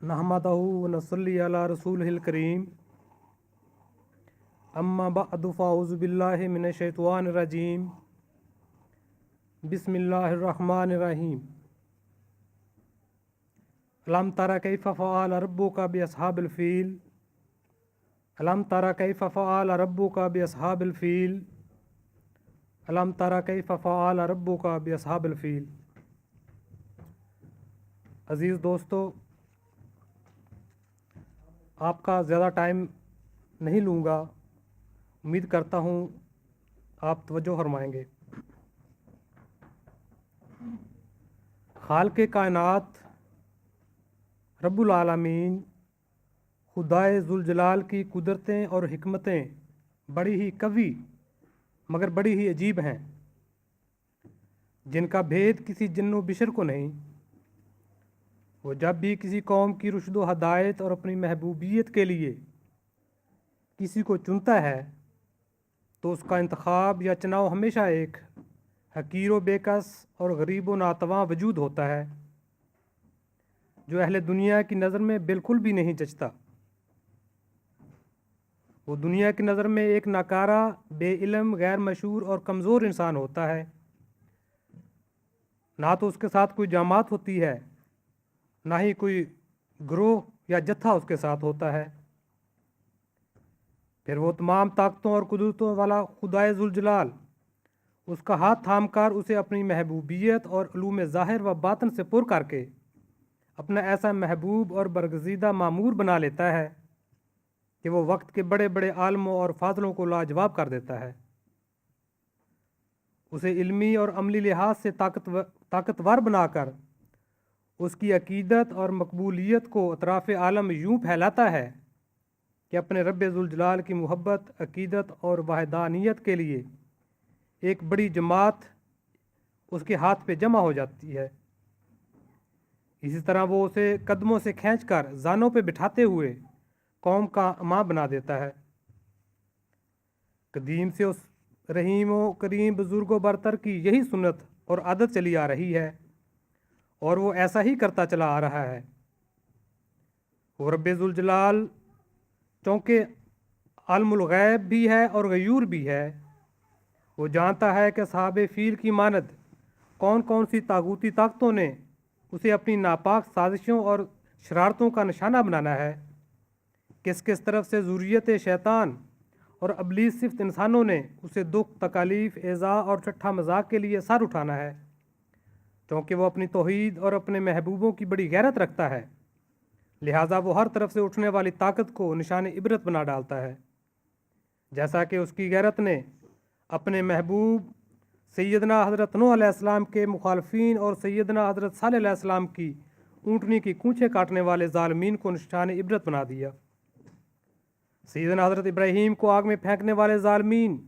नहमदहु व नसल्ली अला रसूलिहिल करीम अम्मा बअदु फ़अऊज़ु बिल्लाहि मिनश शैतानिर रजीम बिस्मिल्लाहिर रहमानिर रहीम अलम तरा कैफ़ फ़अल रब्बुका बिअस्हाबिल फ़ील अलम तरा कैफ़ फ़अल रब्बुका बिअस्हाबिल फ़ील अलम तरा कैफ़ फ़अल रब्बुका बिअस्हाबिल फ़ील। अज़ीज़ दोस्तों, आपका ज़्यादा टाइम नहीं लूँगा। उम्मीद करता हूँ आप तवज्जो फरमाएंगे। खालिक़े कायनात रब्बुल आलमीन खुदाए ज़ुल जलाल की कुदरतें और हिकमतें बड़ी ही कवी मगर बड़ी ही अजीब हैं, जिनका भेद किसी जिन्नो बिशर को नहीं। वो जब भी किसी कौम की रुश्द व हदायत और अपनी महबूबियत के लिए किसी को चुनता है तो उसका इंतखाब या चुनाव हमेशा एक हकीर व बेकस और गरीब व नातवां वजूद होता है, जो अहले दुनिया की नज़र में बिल्कुल भी नहीं जचता। वो दुनिया की नज़र में एक नाकारा, बेइल्म, गैर मशहूर और कमज़ोर इंसान होता है। ना तो उसके साथ कोई जमात होती है, ना ही कोई ग्रोह या जत्था उसके साथ होता है। फिर वो तमाम ताकतों और कुदरतों वाला खुदाए ज़ुल जलाल उसका हाथ थाम कर उसे अपनी महबूबियत और उलूम ज़ाहिर व बातन से पुर करके अपना ऐसा महबूब और बरगज़ीदा मामूर बना लेता है कि वो वक्त के बड़े बड़े आलमों और फाजलों को लाजवाब कर देता है। उसे इल्मी और अमली लिहाज से ताकतवर बनाकर उसकी अकीदत और मकबूलियत को अतराफ़ आलम यूँ फैलाता है कि अपने रब्बे ज़ुल जलाल की मोहब्बत, अकीदत और वहदानियत के लिए एक बड़ी जमात उसके हाथ पे जमा हो जाती है। इसी तरह वो उसे कदमों से खींचकर जानों पे बिठाते हुए कौम का माँ बना देता है। कदीम से उस रहीम व करीम बुज़ुर्ग बरतर की यही सुन्नत और आदत चली आ रही है और वो ऐसा ही करता चला आ रहा है। वो रब्बे ज़ुल जलाल चूँकि आलमुल गैब भी है और गयूर भी है। वो जानता है कि साहब फ़ील की मानद कौन कौन सी तागूती ताकतों ने उसे अपनी नापाक साजिशों और शरारतों का निशाना बनाना है, किस किस तरफ से ज़ुर्रियत शैतान और अबलीस सिफ्त इंसानों ने उसे दुख, तकालीफ़, एज़ा और ठट्ठा मजाक के लिए सर उठाना है। क्योंकि वो अपनी तौहीद और अपने महबूबों की बड़ी गैरत रखता है, लिहाजा वो हर तरफ से उठने वाली ताकत को निशान इबरत बना डालता है। जैसा कि उसकी गैरत ने अपने महबूब सैयदना हज़रत नूह अलैहिस्सलाम के मुखालफीन और सैयदना हज़रत सालेह अलैहिस्सलाम की ऊँटनी की कूँछें काटने वाले ज़ालिमीन को निशान इबरत बना दिया। सैयदना हज़रत इब्राहीम को आग में फेंकने वाले ज़ालिमीन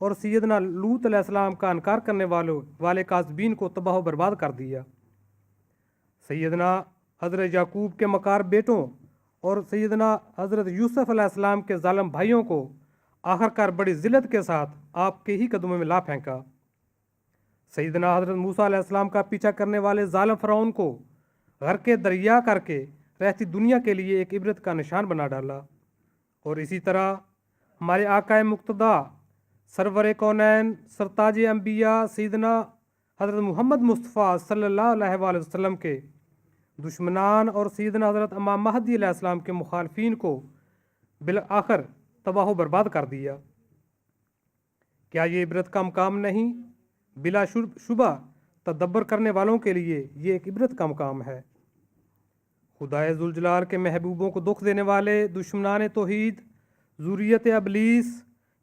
और सैयदना लूत अलैहिस्सलाम का इनकार करने वाले काज़बीन को तबाह व बर्बाद कर दिया। सैयदना हज़रत याकूब के मकार बेटों और सैयदना हज़रत यूसुफ अलैहिस्सलाम के ज़ालिम भाइयों को आखिरकार बड़ी ज़िल्लत के साथ आपके ही कदमों में ला फेंका। सैयदना हज़रत मूसा अलैहिस्सलाम का पीछा करने वाले ज़ालिम फ़िरौन को गर्क़ दरिया करके रहती दुनिया के लिए एक इबरत का निशान बना डाला। और इसी तरह हमारे आकाए मुक्तदा सरवर कौनैन सरताज अंबिया सैयदना हज़रत मोहम्मद मुस्तफ़ा सल्लल्लाहु अलैहि वसल्लम के दुश्मनान और सैयदना हज़रत इमाम महदी अलैहिस्सलाम के मुखालफीन को बिल आखिर तबाह बर्बाद कर दिया। क्या ये इबरत का मकाम नहीं? बिला शुबा तदब्बर करने वालों के लिए ये एक इबरत का मकाम है। खुदाए ज़ुल जलाल के महबूबों को दुख देने वाले दुश्मनान तौहीद, ज़ुर्रियत अबलीस,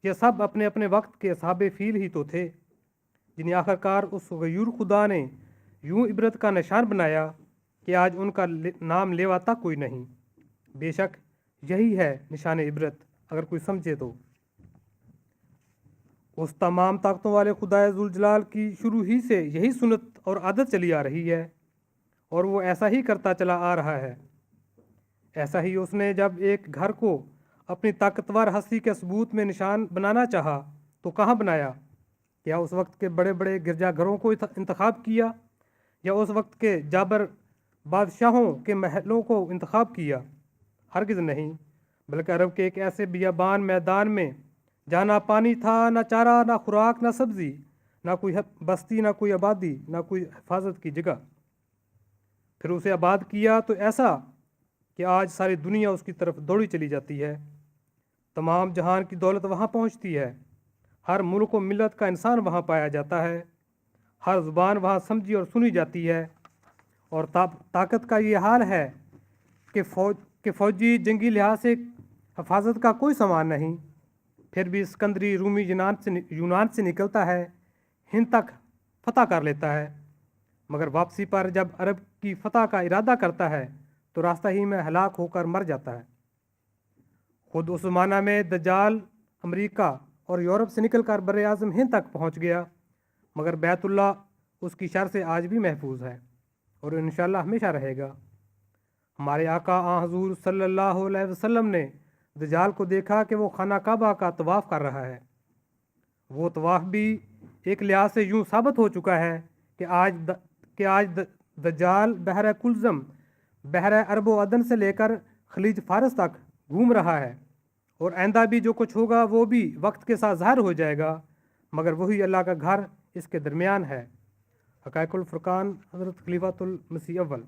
ये सब अपने अपने वक्त के असहाब फ़ील ही तो थे, जिन्हें आखिरकार उस गयूर खुदा ने यूँ इबरत का निशान बनाया कि आज उनका नाम लेवाता कोई नहीं। बेशक यही है निशान इबरत, अगर कोई समझे तो। उस तमाम ताकतों वाले खुदाए ज़ुल जलाल की शुरू ही से यही सुन्नत और आदत चली आ रही है और वो ऐसा ही करता चला आ रहा है। ऐसा ही उसने जब एक घर को अपनी ताकतवर हस्ती के सबूत में निशान बनाना चाहा तो कहाँ बनाया? क्या उस वक्त के बड़े बड़े गिरजाघरों को इंतखाब किया या उस वक्त के जाबर बादशाहों के महलों को इंतखाब किया, हरगिज़ नहीं, बल्कि अरब के एक ऐसे बियाबान मैदान में जहाँ ना पानी था, ना चारा, ना खुराक, ना सब्ज़ी, ना कोई बस्ती, ना कोई आबादी, ना कोई हिफाजत की जगह। फिर उसे आबाद किया तो ऐसा कि आज सारी दुनिया उसकी तरफ दौड़ी चली जाती है। तमाम जहान की दौलत वहाँ पहुँचती है, हर मुल्क व मिलत का इंसान वहाँ पाया जाता है, हर ज़ुबान वहाँ समझी और सुनी जाती है। और ताकत का ये हाल है कि फ़ौजी जंगी लिहाज से हिफाजत का कोई सामान नहीं। फिर भी सिकंदरी रूमी यूनान से निकलता है, हिंद तक फ़तह कर लेता है, मगर वापसी पर जब अरब की फ़तह का इरादा करता है तो रास्ता ही में हलाक होकर मर जाता है। खुद उस ज़माना में दज्जाल अमेरिका और यूरोप से निकलकर बर आज़म हिंद तक पहुँच गया, मगर बैतुल्ला उसकी शर से आज भी महफूज है और इंशाअल्लाह हमेशा रहेगा। हमारे आका हज़ूर सल्लल्लाहु अलैहि वसल्लम ने दज्जाल को देखा कि वो खाना काबा का तवाफ़ कर रहा है। वो तवाफ़ भी एक लिहाज से यूँ साबित हो चुका है कि आज दज्जाल बहर कुलज़म, बहर अरब अदन से लेकर खलीज फारस तक घूम रहा है, और आइंदा भी जो कुछ होगा वो भी वक्त के साथ ज़ाहिर हो जाएगा, मगर वही अल्लाह का घर इसके दरमियान है। हक़ाइक़ुल फ़ुरक़ान हज़रत खलीफ़ातुल मसीह अव्वल।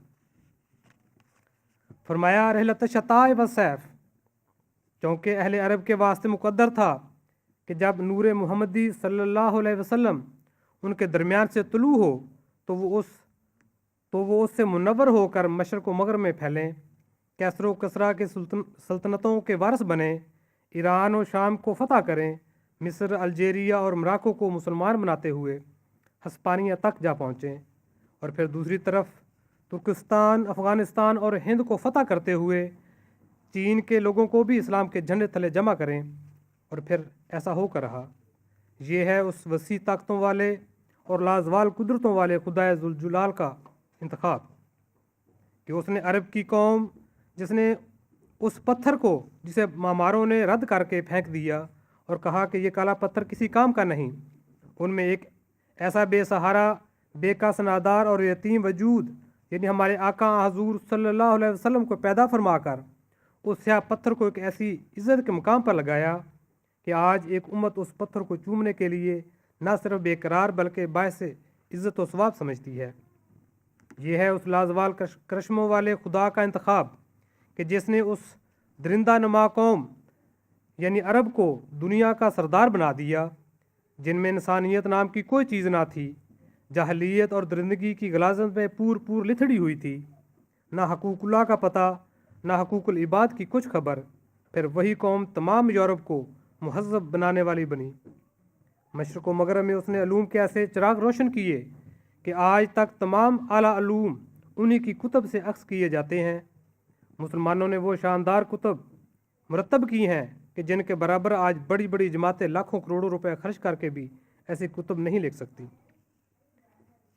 फरमाया रहलत शताए व सैफ, चूँकि अहले अरब के वास्ते मुक़द्दर था कि जब नूर मुहम्मदी सल्लल्लाहु अलैहि वसल्लम उनके दरमियान से तुलू हो तो वो उससे मुनव्वर होकर मशरक़ व मग़रिब में फैलें, कैसर व कसरा के सल्तनतों के वारिस बने, ईरान और शाम को फ़तह करें, मिस्र, अल्जीरिया और मोरक्को को मुसलमान बनाते हुए हस्पानिया तक जा पहुँचें, और फिर दूसरी तरफ तुर्किस्तान, अफ़गानिस्तान और हिंद को फ़तह करते हुए चीन के लोगों को भी इस्लाम के झंडे तले जमा करें। और फिर ऐसा होकर रहा। ये है उस वसी ताकतों वाले और लाजवाल कुदरतों वाले खुदाए जुल जलाल का इंतखाब कि उसने अरब की कौम, जिसने उस पत्थर को जिसे मामारों ने रद्द करके फेंक दिया और कहा कि ये काला पत्थर किसी काम का नहीं, उनमें एक ऐसा बेसहारा, बेकस, नादार और यतीम वजूद यानी हमारे आका हजूर सल्लल्लाहु अलैहि वसल्लम को पैदा फरमाकर उस स्याह पत्थर को एक ऐसी इज़्ज़त के मुकाम पर लगाया कि आज एक उम्मत उस पत्थर को चूमने के लिए न सिर्फ बेकरार बल्कि बायस इज़्ज़त व सवाब समझती है। ये है उस लाजवाल करिश्मों वाले खुदा का इंतखाब कि जिसने उस दरिंदा नुमा कौम यानी अरब को दुनिया का सरदार बना दिया, जिनमें इंसानियत नाम की कोई चीज़ ना थी, जाहलियत और दरिंदगी की गलाजत में पूर लिथड़ी हुई थी, ना हकूकुल्लाह का पता, ना हकूकुल इबाद की कुछ खबर। फिर वही कौम तमाम यूरोप को मुहज़्ज़ब बनाने वाली बनी। मशरक़ व मग़रिब में उसने अलूम के ऐसे चिराग रोशन किए कि आज तक तमाम आला अलूम उन्हीं की कुतब से अक्स किए जाते हैं। मुसलमानों ने वो शानदार कुतब मुरतब की हैं कि जिनके बराबर आज बड़ी बड़ी जमातें लाखों करोड़ों रुपए खर्च करके भी ऐसी कुतब नहीं लिख सकती।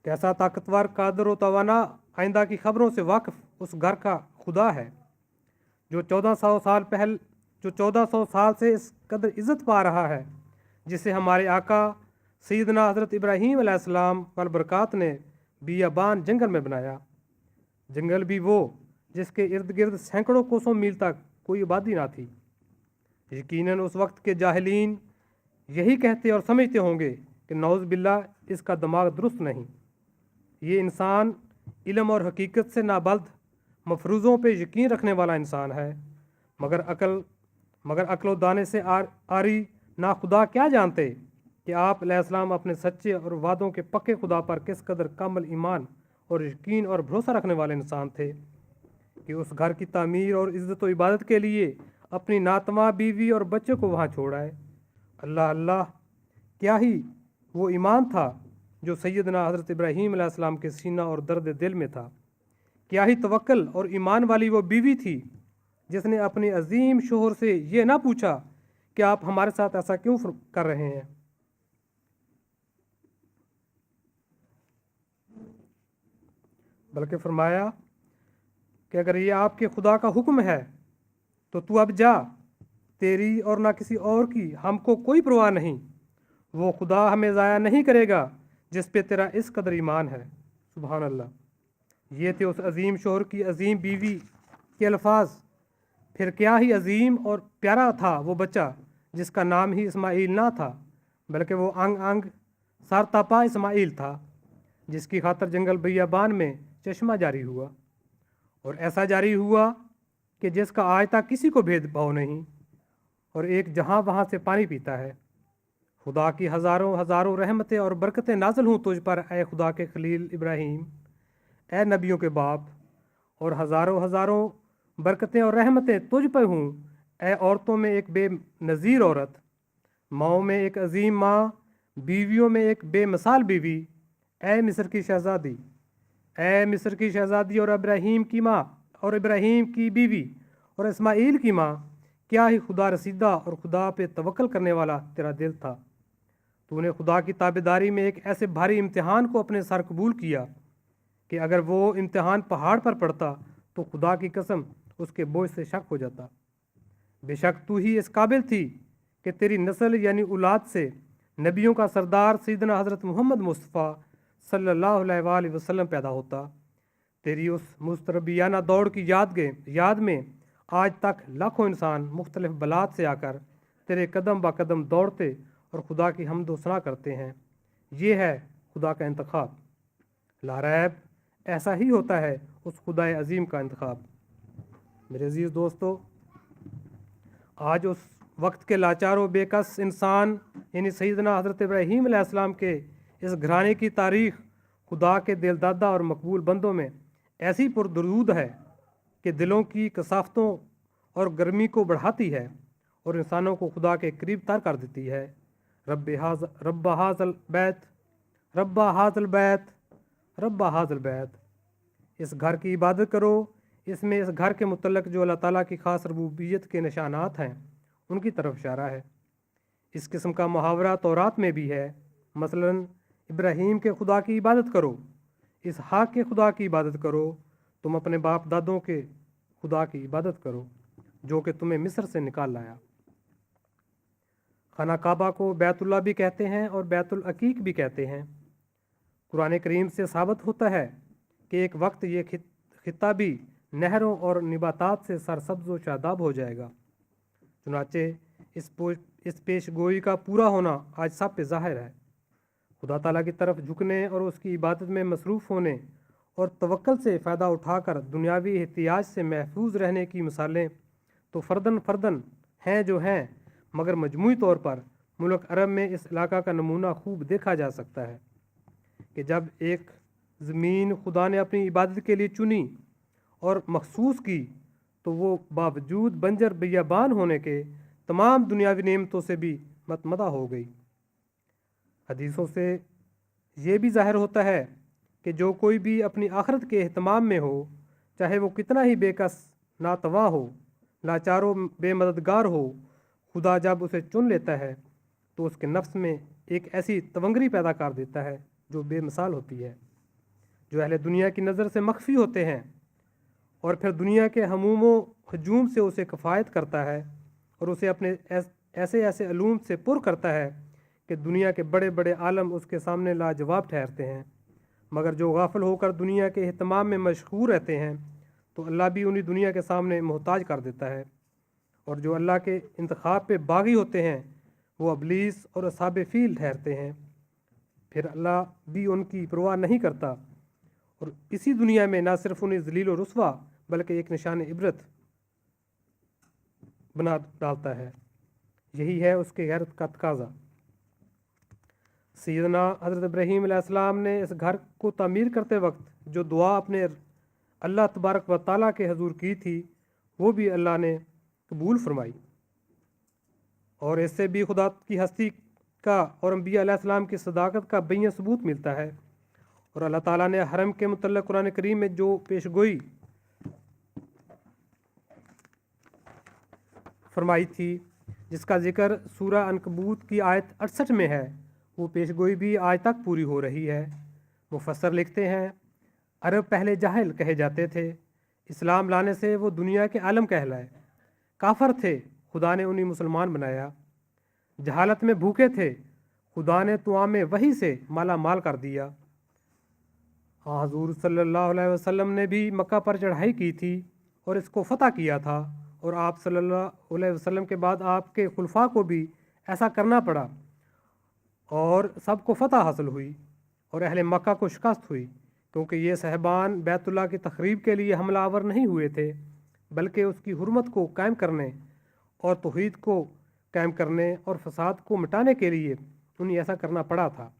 कैसा ताकतवर, कादर व तवाना, आइंदा की खबरों से वाकिफ़ उस घर का खुदा है जो 1400 साल से इस कदर इज़्ज़त पा रहा है, जिसे हमारे आका सैयदना हज़रत इब्राहीम अलैहिस्सलाम वल बरकात ने बियाबान जंगल में बनाया। जंगल भी वो जिसके इर्द गिर्द सैकड़ों कोसों मील तक कोई आबादी ना थी। यकीनन उस वक्त के जाहिलीन यही कहते और समझते होंगे कि नौज़ बिल्लाह इसका दिमाग दुरुस्त नहीं, ये इंसान इल्म और हकीकत से नाबल्द मफरूज़ों पे यकीन रखने वाला इंसान है, मगर अक्ल दाने से आरी ना खुदा क्या जानते कि आप अलैहिस्सलाम अपने सच्चे और वादों के पक्के खुदा पर किस कदर कामिल ईमान और यकीन और भरोसा रखने वाले इंसान थे कि उस घर की तामीर और इज़्ज़त व इबादत के लिए अपनी नातवा बीवी और बच्चे को वहाँ छोड़ाए। अल्लाह अल्लाह, क्या ही वो ईमान था जो सैयदना हज़रत इब्राहीम अलैहिस्सलाम के सीना और दर्द दिल में था। क्या ही तवक्ल और ईमान वाली वो बीवी थी जिसने अपने अजीम शोहर से ये ना पूछा कि आप हमारे साथ ऐसा क्यों कर रहे हैं, बल्कि फरमाया कि अगर ये आपके खुदा का हुक्म है तो तू अब जा, तेरी और ना किसी और की हमको कोई परवाह नहीं, वो खुदा हमें ज़ाया नहीं करेगा जिस पे तेरा इस कदर ईमान है। सुभान अल्लाह। یہ تھے اس عظیم شوہر کی عظیم بیوی کے الفاظ۔ پھر کیا ہی عظیم اور پیارا تھا وہ بچہ جس کا نام ہی اسماعیل نہ تھا، بلکہ وہ انگ انگ سارتاپا اسماعیل تھا، جس کی خاطر جنگل بیابان میں چشمہ جاری ہوا، اور ایسا جاری ہوا کہ جس کا آج تک کسی کو بھید بھاؤ نہیں، اور ایک جہاں وہاں سے پانی پیتا ہے۔ خدا کی ہزاروں ہزاروں رحمتیں اور برکتیں نازل ہوں تجھ پر اے خدا کے خلیل ابراہیم، اے نبیوں کے باپ، اور ہزاروں ہزاروں برکتیں اور رحمتیں تجھ پہ ہوں اے عورتوں میں ایک بے نظیر عورت، ماؤں میں ایک عظیم ماں، بیویوں میں ایک بے مثال بیوی، اے مصر کی شہزادی، اے مصر کی شہزادی، اور ابراہیم کی ماں، اور ابراہیم کی بیوی، اور اسماعیل کی ماں۔ کیا ہی خدا رسیدہ اور خدا پہ توکل کرنے والا تیرا دل تھا۔ تو نے خدا کی تابعداری میں ایک ایسے بھاری امتحان کو اپنے سر قبول کیا کہ اگر وہ امتحان پہاڑ پر پڑتا تو خدا کی قسم اس کے بوجھ سے شک ہو جاتا۔ بے شک تو ہی اس قابل تھی کہ تیری نسل یعنی اولاد سے نبیوں کا سردار سیدنا حضرت محمد مصطفیٰ صلی اللہ علیہ وآلہ وسلم پیدا ہوتا۔ تیری اس مستربیانہ دوڑ کی یاد میں آج تک لاکھوں انسان مختلف بلاد سے آ کر تیرے قدم با قدم دوڑتے اور خدا کی حمد و ثنا کرتے ہیں۔ یہ ہے خدا کا انتخاب، لا ریب ایسا ہی ہوتا ہے اس خدا عظیم کا انتخاب۔ میرے عزیز دوستو، آج اس وقت کے لاچار و بے کس انسان یعنی سیدنا حضرت ابراہیم علیہ السلام کے اس گھرانے کی تاریخ خدا کے دل دادا اور مقبول بندوں میں ایسی پردرود ہے کہ دلوں کی کثافتوں اور گرمی کو بڑھاتی ہے اور انسانوں کو خدا کے قریب تر کر دیتی ہے۔ رب حاض البیت، رب حاض البیت، رب حاض البیت۔ اس گھر کی عبادت کرو، اس میں اس گھر کے متعلق جو اللہ تعالیٰ کی خاص ربوبیت کے نشانات ہیں ان کی طرف اشارہ ہے۔ اس قسم کا محاورہ تورات میں بھی ہے، مثلاً ابراہیم کے خدا کی عبادت کرو، اسحاق کے خدا کی عبادت کرو، تم اپنے باپ دادوں کے خدا کی عبادت کرو جو کہ تمہیں مصر سے نکال لایا۔ خانہ کعبہ کو بیت اللہ بھی کہتے ہیں اور بیت العقیق بھی کہتے ہیں۔ قرآن کریم سے ثابت ہوتا ہے کہ ایک وقت یہ خطہ بھی نہروں اور نباتات سے سرسبز و شاداب ہو جائے گا۔ چنانچہ اس پیش گوئی کا پورا ہونا آج سب پہ ظاہر ہے۔ خدا تعالیٰ کی طرف جھکنے اور اس کی عبادت میں مصروف ہونے اور توکل سے فائدہ اٹھا کر دنیاوی احتیاج سے محفوظ رہنے کی مثالیں تو فردن ہیں جو ہیں، مگر مجموعی طور پر ملک عرب میں اس علاقہ کا نمونہ خوب دیکھا جا سکتا ہے کہ جب ایک زمین خدا نے اپنی عبادت کے لیے چنی اور مخصوص کی تو وہ باوجود بنجر بیابان ہونے کے تمام دنیاوی نعمتوں سے بھی متمدع ہو گئی۔ حدیثوں سے یہ بھی ظاہر ہوتا ہے کہ جو کوئی بھی اپنی آخرت کے اہتمام میں ہو، چاہے وہ کتنا ہی بے کس ناتواں ہو، لاچار و بے مددگار ہو، خدا جب اسے چن لیتا ہے تو اس کے نفس میں ایک ایسی تونگری پیدا کر دیتا ہے جو بے مثال ہوتی ہے، جو اہل دنیا کی نظر سے مخفی ہوتے ہیں، اور پھر دنیا کے ہموم و ہجوم سے اسے کفایت کرتا ہے اور اسے اپنے ایسے علوم سے پر کرتا ہے کہ دنیا کے بڑے بڑے عالم اس کے سامنے لاجواب ٹھہرتے ہیں۔ مگر جو غافل ہو کر دنیا کے اہتمام میں مشغول رہتے ہیں تو اللہ بھی انہیں دنیا کے سامنے محتاج کر دیتا ہے، اور جو اللہ کے انتخاب پہ باغی ہوتے ہیں وہ ابلیس اور اصحاب فیل ٹھہرتے ہیں، پھر اللہ بھی ان کی پرواہ نہیں کرتا اور اسی دنیا میں نہ صرف انہیں ذلیل و رسوا بلکہ ایک نشان عبرت بنا ڈالتا ہے۔ یہی ہے اس کے غیرت کا تقاضا۔ سیدنا حضرت ابراہیم علیہ السلام نے اس گھر کو تعمیر کرتے وقت جو دعا اپنے اللہ تبارک و تعالیٰ کے حضور کی تھی وہ بھی اللہ نے قبول فرمائی، اور اس سے بھی خدا کی ہستی کا اور انبیاء علیہ السلام کی صداقت کا بین ثبوت ملتا ہے۔ اور اللہ تعالیٰ نے حرم کے متعلق قرآن کریم میں جو پیش گوئی فرمائی تھی، جس کا ذکر سورہ عنکبوت کی آیت 68 میں ہے، وہ پیش گوئی بھی آج تک پوری ہو رہی ہے۔ مفسر لکھتے ہیں، عرب پہلے جاہل کہے جاتے تھے، اسلام لانے سے وہ دنیا کے عالم کہلائے۔ کافر تھے، خدا نے انہیں مسلمان بنایا۔ جہالت میں بھوکے تھے، خدا نے توام وحی سے مالا مال کر دیا۔ हाँ, हजूर सल्लल्लाहु अलैहि वसल्लम ने भी मक्का पर चढ़ाई की थी और इसको फ़तह किया था, और आप सल्लल्लाहु अलैहि वसल्लम के बाद आपके खुलफा को भी ऐसा करना पड़ा और सबको फ़तह हासिल हुई और अहले मक्का को शिकस्त हुई, क्योंकि ये सहबान बैतुल्लाह की तखरीब के लिए हमलावर नहीं हुए थे, बल्कि उसकी हुर्मत को कायम करने और तौहीद को कायम करने और फसाद को मिटाने के लिए उन्हें ऐसा करना पड़ा था।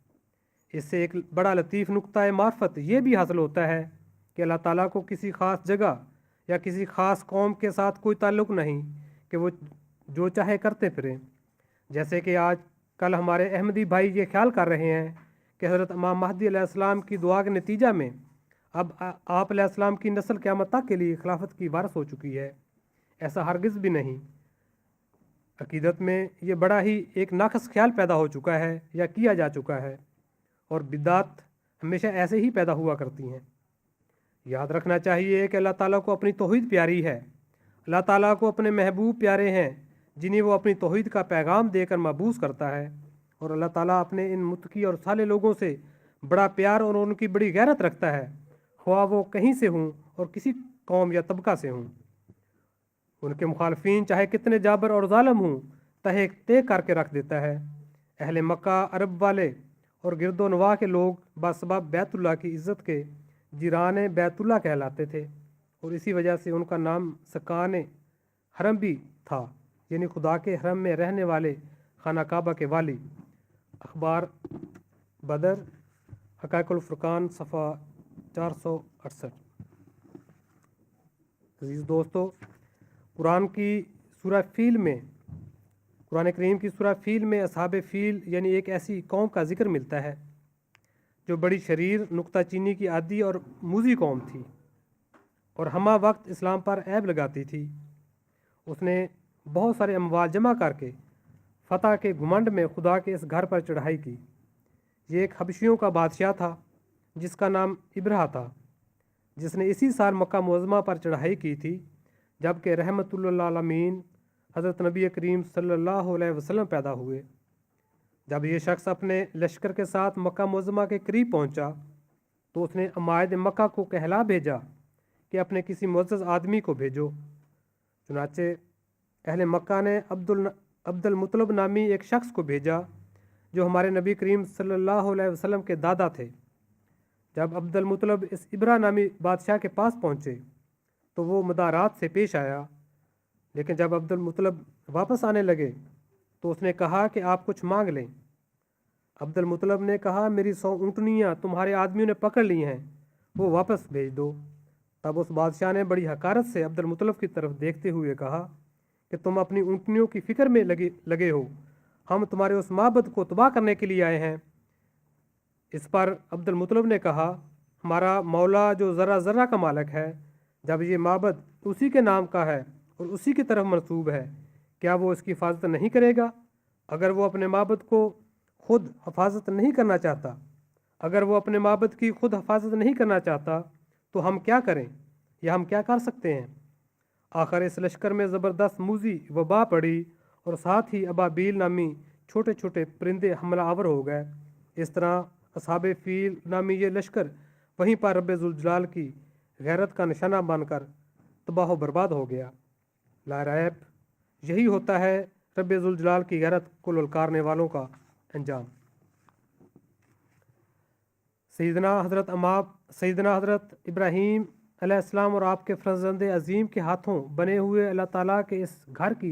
इससे एक बड़ा लतीफ़ नुक्ता मार्फत ये भी हासिल होता है कि अल्लाह ताला को किसी ख़ास जगह या किसी ख़ास कौम के साथ कोई ताल्लुक़ नहीं कि वो जो चाहे करते फिरें। जैसे कि आज कल हमारे अहमदी भाई ये ख्याल कर रहे हैं कि हज़रत इमाम महदी अलैहिस्सलाम की दुआ के नतीजा में अब आप अलैहिस्सलाम की नस्ल क़यामत तक के लिए खिलाफत की वारस हो चुकी है। ऐसा हरगिज़ भी नहीं। अकीदत में ये बड़ा ही एक नाक़स ख्याल पैदा हो चुका है या किया जा चुका है, और बिदात हमेशा ऐसे ही पैदा हुआ करती हैं। याद रखना चाहिए कि अल्लाह ताला को अपनी तौहीद प्यारी है। अल्लाह ताला को अपने महबूब प्यारे हैं जिन्हें वो अपनी तौहीद का पैगाम देकर मबूस करता है, और अल्लाह ताला अपने इन मुत्तकी और साले लोगों से बड़ा प्यार और उनकी बड़ी गैरत रखता है, ख्वाह वो कहीं से हों और किसी कौम या तबका से हों। उनके मुखालफीन चाहे कितने जाबर और ज़ालिम हों, तहे तय करके रख देता है। अहले मक्का, अरब वाले और गिरदो नवाह के लोग बासबाब बैतुल्लाह की इज़्ज़त के जिरान बैतुल्लाह कहलाते थे, और इसी वजह से उनका नाम सकान हरम भी था, यानी खुदा के हरम में रहने वाले खाना काबा के वाली। अखबार बदर हक़ाइक़ुल फ़ुरक़ान सफ़ा 468। अज़ीज़ दोस्तों, कुरान करीम की सूरह फ़ील में असहाब फ़ील यानी एक ऐसी कौम का ज़िक्र मिलता है जो बड़ी शरीर, नुक्ताचीनी की आदी और मूज़ी कौम थी और हमा वक्त इस्लाम पर ऐब लगाती थी। उसने बहुत सारे अमवाल जमा करके फ़तह के घुमंड में खुदा के इस घर पर चढ़ाई की। ये एक हबशियों का बादशाह था जिसका नाम इब्रहा था, जिसने इसी साल मक्का मुअज़्ज़मा पर चढ़ाई की थी, जबकि रहमतुल लिल आलमीन हज़रत नबी करीम सल्लल्लाहु अलैहि वसल्लम पैदा हुए। जब ये शख्स अपने लश्कर के साथ मक्का मुअज़्ज़मा के करीब पहुंचा, तो उसने अमायद मक्का को कहला भेजा कि अपने किसी मुअज़्ज़ज़ आदमी को भेजो। चुनाचे अहले मक्का ने अब्दुल मुत्तलिब नामी एक शख्स को भेजा जो हमारे नबी करीम सल्लल्लाहु अलैहि वसल्लम के दादा थे। जब अब्दुल मुत्तलिब इस इब्रा नामी बादशाह के पास पहुँचे तो वो मदारात से पेश आया, लेकिन जब अब्दुल मुत्तलिब वापस आने लगे तो उसने कहा कि आप कुछ मांग लें। अब्दुल मुत्तलिब ने कहा, मेरी 100 ऊँटनियाँ तुम्हारे आदमियों ने पकड़ ली हैं, वो वापस भेज दो। तब उस बादशाह ने बड़ी हकारत से अब्दुल मुत्तलिब की तरफ देखते हुए कहा कि तुम अपनी ऊँटनियों की फ़िक्र में लगे हो, हम तुम्हारे उस माबद को तबाह करने के लिए आए हैं। इस पर अब्दुल मुत्तलिब ने कहा, हमारा मौला जो ज़रा ज़रा का मालिक है, जब ये माबद उसी के नाम का है और उसी की तरफ मंसूब है, क्या वो इसकी हिफाजत नहीं करेगा? अगर वो अपने माबद को खुद हिफाजत नहीं करना चाहता तो हम क्या करें या हम क्या कर सकते हैं? आखिर इस लश्कर में ज़बरदस्त मूज़ी वबा पड़ी और साथ ही अबाबील नामी छोटे छोटे परिंदे हमला आवर हो गए। इस तरह असहाब फ़ील नामी ये लश्कर वहीं पर रब्बे ज़ुल जलाल की गैरत का निशाना बनकर तबाह बर्बाद हो गया। ला रैब यही होता है रब्बे ज़ुल जलाल की गैरत को ललकारने वालों का अंजाम। सैयदना हज़रत इब्राहीम अलैहिस्सलाम और आपके फ़र्ज़ंद अज़ीम के हाथों बने हुए अल्लाह ताला के इस घर की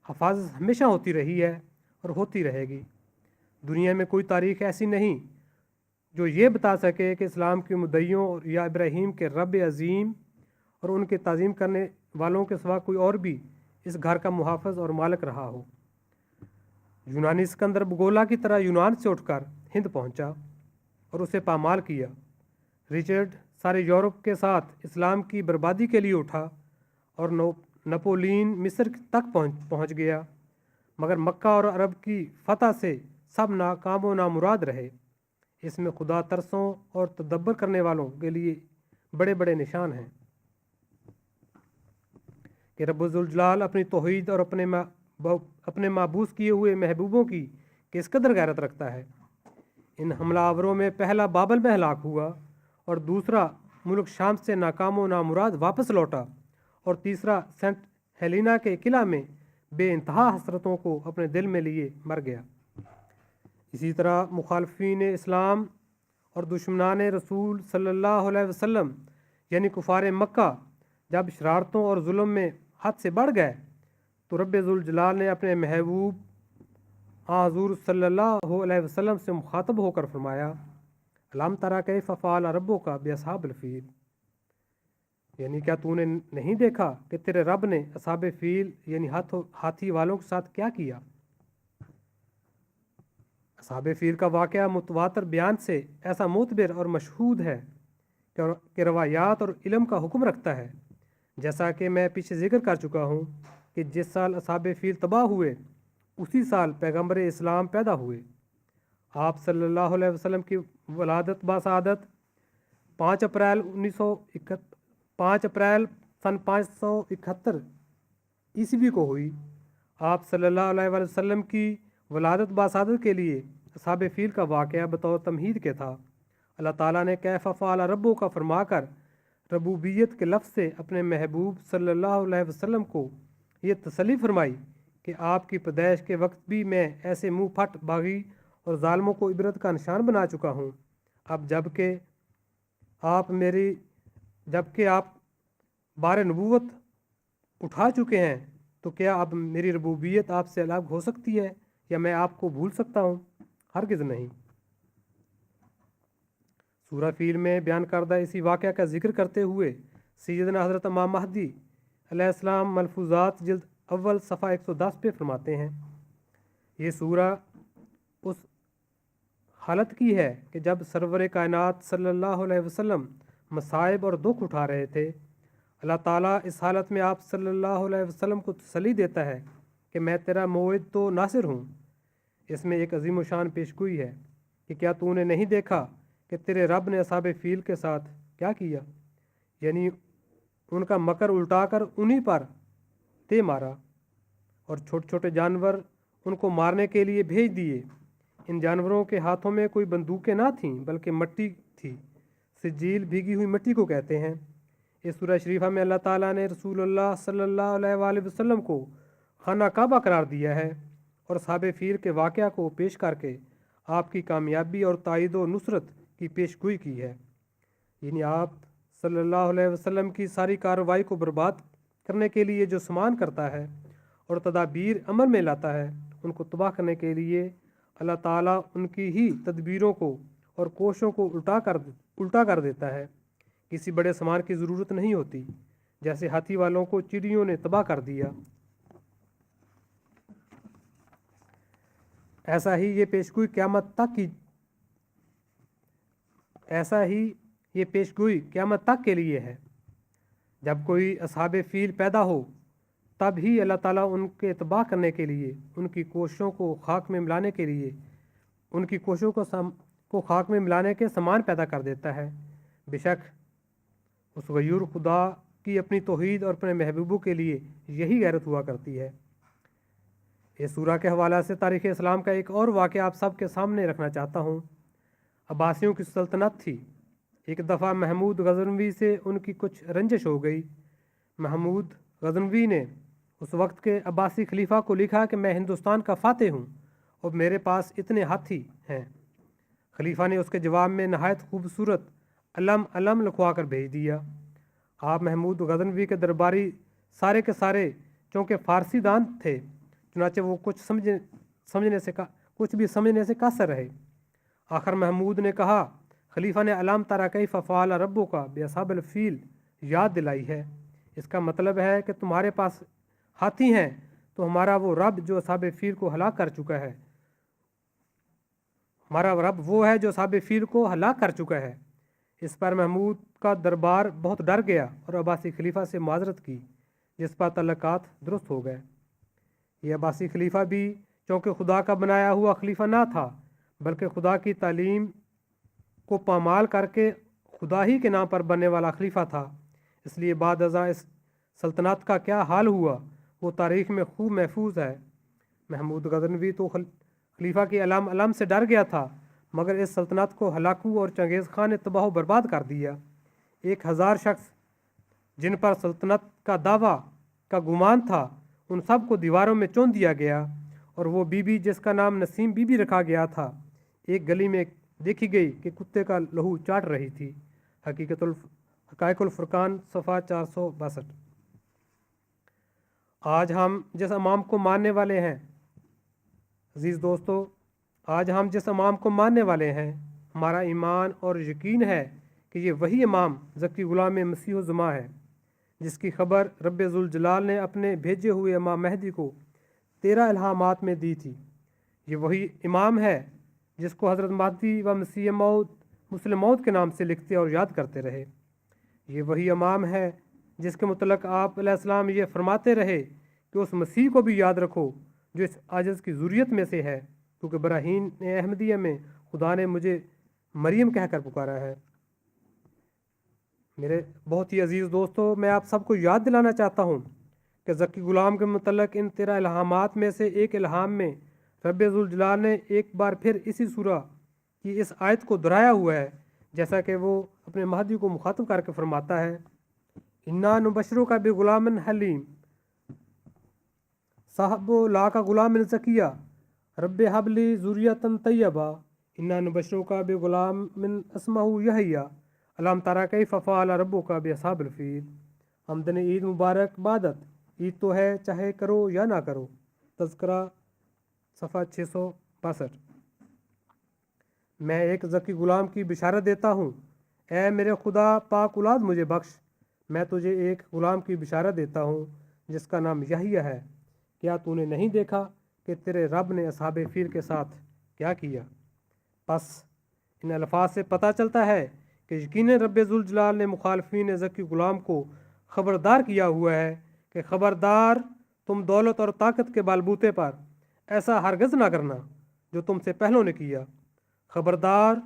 हिफाजत हमेशा होती रही है और होती रहेगी। दुनिया में कोई तारीख़ ऐसी नहीं जो ये बता सके कि इस्लाम के मुद्दइयों या इब्राहीम के रब अज़ीम और उनके ताज़ीम करने वालों के सिवा कोई और भी इस घर का मुहाफ़िज़ और मालिक रहा हो। यूनानी सिकंदर भूगोला की तरह यूनान से उठकर हिंद पहुंचा और उसे पामाल किया। रिचर्ड सारे यूरोप के साथ इस्लाम की बर्बादी के लिए उठा और नपोलियन मिस्र तक पहुंच गया, मगर मक्का और अरब की फ़तह से सब नाकाम व नामुराद रहे। इसमें खुदा तरसों और तदब्बर करने वालों के लिए बड़े बड़े निशान हैं कि रब्बुल ज़ुल जलाल अपनी तौहीद और अपने माबूस किए हुए महबूबों की किस कदर गैरत रखता है। इन हमलावरों में पहला बाबल में हलाक हुआ اور دوسرا ملک شام سے ناکام و نامراد واپس لوٹا، اور تیسرا سینٹ ہیلینا کے قلعہ میں بے انتہا حسرتوں کو اپنے دل میں لیے مر گیا۔ اسی طرح مخالفین اسلام اور دشمنان رسول صلی اللہ علیہ وسلم یعنی کفار مکہ جب شرارتوں اور ظلم میں حد سے بڑھ گئے تو رب ذوالجلال نے اپنے محبوب حضور صلی اللہ علیہ وسلم سے مخاطب ہو کر فرمایا، الم تری کیف فعل ربک باصحاب الفیل، یعنی کیا تو نے نہیں دیکھا کہ تیرے رب نے اصحاب فیل یعنی ہاتھی والوں کے ساتھ کیا کیا۔ اصحاب فیل کا واقعہ متواتر بیان سے ایسا معتبر اور مشہود ہے کہ روایات اور علم کا حکم رکھتا ہے، جیسا کہ میں پیچھے ذکر کر چکا ہوں کہ جس سال اصحاب فیل تباہ ہوئے اسی سال پیغمبر اسلام پیدا ہوئے۔ آپ صلی اللہ علیہ وسلم کی ولادت باسعادت 5 اپریل سن 571 عیسوی کو ہوئی۔ آپ صلی اللہ علیہ وسلم کی ولادت باسعادت کے لیے اصحاب فیل کا واقعہ بطور تمہید کے تھا۔ اللہ تعالیٰ نے کیف فعل ربک کا فرما کر ربوبیت کے لفظ سے اپنے محبوب صلی اللہ علیہ وسلم کو یہ تسلی فرمائی کہ آپ کی پیدائش کے وقت بھی میں ایسے منہ پھٹ باغی اور ظالموں کو عبرت کا نشان بنا چکا ہوں۔ اب جبکہ آپ بار نبوت اٹھا چکے ہیں تو کیا اب میری ربوبیت آپ سے الگ ہو سکتی ہے یا میں آپ کو بھول سکتا ہوں؟ ہرگز نہیں۔ سورہ فیل میں بیان کردہ اسی واقعہ کا ذکر کرتے ہوئے سیدنا حضرت امام مہدی علیہ السلام ملفوظات جلد اول صفحہ 110 پہ فرماتے ہیں، یہ سورہ اس حالت کی ہے کہ جب سرور کائنات صلی اللہ علیہ وسلم مصائب اور دکھ اٹھا رہے تھے، اللہ تعالیٰ اس حالت میں آپ صلی اللہ علیہ وسلم کو تسلی دیتا ہے کہ میں تیرا موعد تو ناصر ہوں۔ اس میں ایک عظیم و شان پیشگوئی ہے کہ کیا تو نے نہیں دیکھا کہ تیرے رب نے اصحاب فیل کے ساتھ کیا کیا، یعنی ان کا مکر الٹا کر انہی پر دے مارا، اور چھوٹے چھوٹے جانور ان کو مارنے کے لیے بھیج دیے۔ ان جانوروں کے ہاتھوں میں کوئی بندوقیں نہ تھیں بلکہ مٹی تھی، سجیل بھیگی ہوئی مٹی کو کہتے ہیں۔ اس سورہ شریفہ میں اللہ تعالیٰ نے رسول اللہ صلی اللہ علیہ وآلہ وسلم کو خانہ کعبہ قرار دیا ہے اور اصحاب فیل کے واقعہ کو پیش کر کے آپ کی کامیابی اور تائید و نصرت کی پیش گوئی کی ہے، یعنی آپ صلی اللہ علیہ وسلم کی ساری کارروائی کو برباد کرنے کے لیے جو سامان کرتا ہے اور تدابیر عمل میں لاتا ہے، ان کو تباہ کرنے کے لیے اللہ تعالیٰ ان کی ہی تدبیروں کو اور کوششوں کو الٹا کر دیتا ہے۔ کسی بڑے سامان کی ضرورت نہیں ہوتی، جیسے ہاتھی والوں کو چڑیوں نے تباہ کر دیا۔ ایسا ہی یہ پیشگوئی قیامت تک کے لیے ہے۔ جب کوئی اصحاب فیل پیدا ہو تب ہی اللہ تعالیٰ ان کے تباہ کرنے کے لیے ان کی کوششوں کو خاک میں ملانے کے سامان پیدا کر دیتا ہے۔ بے شک اس غیور خدا کی اپنی توحید اور اپنے محبوبوں کے لیے یہی غیرت ہوا کرتی ہے۔ اس سورہ کے حوالہ سے تاریخ اسلام کا ایک اور واقعہ آپ سب کے سامنے رکھنا چاہتا ہوں۔ عباسیوں کی سلطنت تھی۔ ایک دفعہ محمود غزنوی سے ان کی کچھ رنجش ہو گئی۔ محمود غزنوی نے اس وقت کے عباسی خلیفہ کو لکھا کہ میں ہندوستان کا فاتح ہوں اور میرے پاس اتنے ہاتھی ہیں۔ خلیفہ نے اس کے جواب میں نہایت خوبصورت علم لکھوا کر بھیج دیا۔ آپ محمود غزنوی کے درباری سارے کے سارے چونکہ فارسی دان تھے، چنانچہ وہ کچھ بھی سمجھنے سے قاصر رہے۔ آخر محمود نے کہا، خلیفہ نے الم تری کیف فعل ربک باصحاب الفیل یاد دلائی ہے، اس کا مطلب ہے کہ تمہارے پاس ہاتھی ہیں تو ہمارا وہ رب جو اصحاب فیل کو ہلاک کر چکا ہے، ہمارا رب وہ ہے جو اصحاب فیل کو ہلاک کر چکا ہے۔ اس پر محمود کا دربار بہت ڈر گیا اور عباسی خلیفہ سے معذرت کی، جس پر تعلقات درست ہو گئے۔ یہ عباسی خلیفہ بھی چونکہ خدا کا بنایا ہوا خلیفہ نہ تھا بلکہ خدا کی تعلیم کو پامال کر کے خدا ہی کے نام پر بننے والا خلیفہ تھا، اس لیے بعد ازاں اس سلطنت کا کیا حال ہوا وہ تاریخ میں خوب محفوظ ہے۔ محمود غزنوی تو خلیفہ کی علم سے ڈر گیا تھا، मगर इस सल्तनत को हलाकू और चंगेज़ खान ने तबाह बर्बाद कर दिया। 1000 शख्स जिन पर सल्तनत का दावा का गुमान था, उन सब को दीवारों में चुन दिया गया, और वो बीबी जिसका नाम नसीम बीबी रखा गया था, एक गली में देखी गई कि कुत्ते का लहू चाट रही थी। हकायकुल फुरकान सफ़ा 462। आज हम जिस इमाम को मानने वाले हैं, अजीज़ दोस्तों, आज हम जिस इमाम को मानने वाले हैं, हमारा ईमान और यकीन है कि ये वही इमाम ज़की ग़ुलाम मसीह ज़मा है जिसकी खबर रब्बे ज़ुल जलाल ने अपने भेजे हुए इमाम महदी को 13 इल्हामात में दी थी। ये वही इमाम है जिसको हज़रत महदी व मसीह मौद मुस्लिम मौद के नाम से लिखते और याद करते रहे। ये वही इमाम है जिसके मुतलक आप अलैहिस्सलाम ये फरमाते रहे कि उस मसीह को भी याद रखो जो इस आजिज़ की ज़ुर्रियत में से है, क्योंकि बराहीन अहमदिया में खुदा ने मुझे मरियम कहकर पुकारा है। मेरे बहुत ही अजीज़ दोस्तों, मैं आप सबको याद दिलाना चाहता हूँ कि ज़की ग़ुलाम के मुतलक इन 13 इल्हामात में से एक इल्हाम में रब्बे ज़ुल जलाल ने एक बार फिर इसी सूरा की इस आयत को दोहराया हुआ है, जैसा कि वो अपने महदी को मुखातब करके फरमाता है, इन्ना नुबशरो का बे ग़ुलामन हलीम साहबो ला का ग़ुलाम ज़किया रब्बे हबली ज़ुर्रियतन तैयबा इन्ना नुबशरो का बे ग़ुलाम मिन अस्माहु यहया अलाम तारा कई फ़फ़ाल रब्बो का बे असहाबिल फ़ील। आमदन ईद मुबारक बादत, ईद तो है चाहे करो या ना करो। तज़किरा सफ़ा 662। मैं एक ज़की ग़ुलाम की बिशारत देता हूँ, ऐ मेरे खुदा पाक औलाद मुझे बख्श, मैं तुझे एक ग़ुलाम की बिशारत देता हूँ जिसका नाम यहिया है। क्या तूने नहीं देखा कि तेरे रब ने असहाबे फ़ील के साथ क्या किया? बस इन अल्फाज से पता चलता है कि यकीनन रब्बे ज़ुल जलाल ने मुखालफीन ज़की ग़ुलाम को ख़बरदार किया हुआ है कि ख़बरदार, तुम दौलत और ताकत के बलबूते पर ऐसा हरगज़ ना करना जो तुमसे पहलों ने किया। ख़बरदार,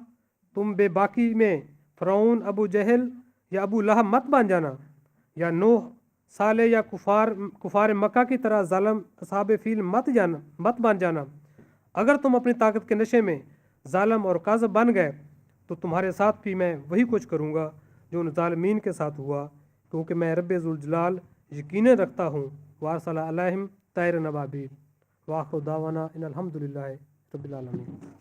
तुम बेबाकी में फ़िरौन, अबू जहल या अबू लहब मत बन जाना, या नूह, साले या कुफार मक्का की तरह ज़ालिम असहाबे फ़ील मत बन जाना। अगर तुम अपनी ताकत के नशे में ज़ालिम और काज़िब बन गए तो तुम्हारे साथ भी मैं वही कुछ करूँगा जो उन ज़ालिमीन के साथ हुआ, क्योंकि मैं रब्बे ज़ुल जलाल यकीन रखता हूँ। वारसला अलैहिम तैर नबाबील। वाखिर दावाना इन्नल हम्दुलिल्लाहि रब्बिल आलमीन।